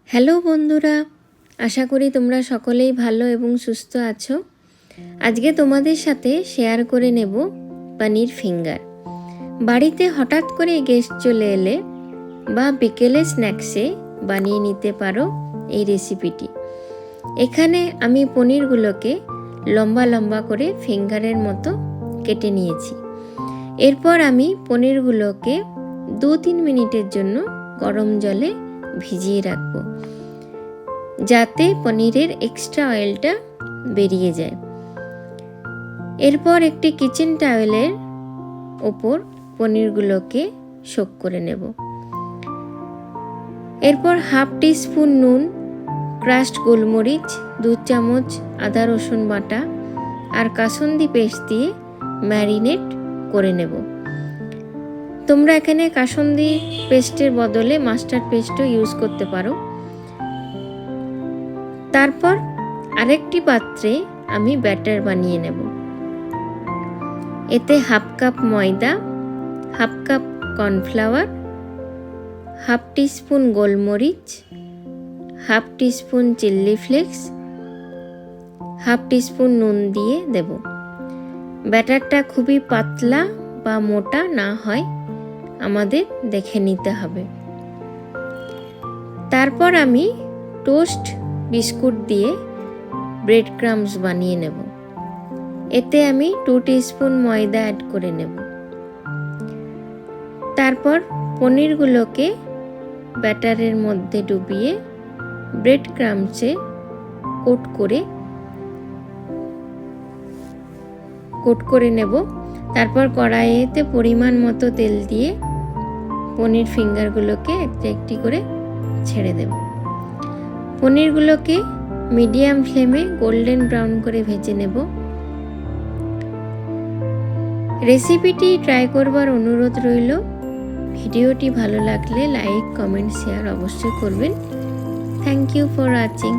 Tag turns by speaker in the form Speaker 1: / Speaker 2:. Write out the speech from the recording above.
Speaker 1: Hello বন্ধুরা, আশা করি তোমরা সকলেই ভালো এবং সুস্থ আছো। আজকে তোমাদের সাথে শেয়ার করে নেব পনির ফিঙ্গার। বাড়িতে হঠাৎ করে গেস্ট চলে এলে বা বিকেলে স্ন্যাক্সে বানিয়ে নিতে পারো এই রেসিপিটি। এখানে আমি পনিরগুলোকে লম্বা লম্বা করে ফিঙ্গারের মতো কেটে নিয়েছি। এরপর আমি পনিরগুলোকে 2-3 মিনিটের জন্য গরম জলে ভিজিয়ে রাখবো, যাতে পনিরের এক্সট্রা অয়েলটা বেরিয়ে যায়। এরপর একটি কিচেন টাওয়েলের ওপর পনিরগুলোকে সোক করে নেব। এরপর 1/2 টিস্পুন নুন, ক্রাশড গোলমরিচ, 2 চামচ আদা রসুন বাটা আর কাসুন্দি পেস্ট দিয়ে ম্যারিনেট করে নেব। তোমরা এখানে কাসুন্দি পেস্টের বদলে মাস্টার্ড পেস্টও ইউজ করতে পারো। তারপর আরেকটি পাত্রে আমি ব্যাটার বানিয়ে নেব। এতে 1/2 কাপ ময়দা, 1/2 কাপ কর্নফ্লাওয়ার, 1/2 টিস্পুন গোলমরিচ, 1/2 টিস্পুন চিলি ফ্লেক্স, 1/2 টিস্পুন নুন দিয়ে দেব। ব্যাটারটা খুবই পাতলা বা মোটা না হয় আমাদের দেখে নিতে হবে। তারপর আমি টোস্ট বিস্কুট দিয়ে ব্রেড ক্রাম্বস বানিয়ে নেব। এতে আমি 2 টিস্পুন ময়দা অ্যাড করে নেব। তারপর পনিরগুলোকে ব্যাটারের মধ্যে ডুবিয়ে ব্রেড ক্রাম্বসে কোট করে নেব। তারপর কড়াইতে পরিমাণ মতো তেল দিয়ে পনির ফিঙ্গারগুলোকে একটি করে ছেড়ে দেব। পনিরগুলোকে মিডিয়াম ফ্লেমে গোল্ডেন ব্রাউন করে ভেজে নেব। রেসিপিটি ট্রাই করবার অনুরোধ রইল। ভিডিওটি ভালো লাগলে লাইক, কমেন্ট, শেয়ার অবশ্যই করবেন। Thank you for watching.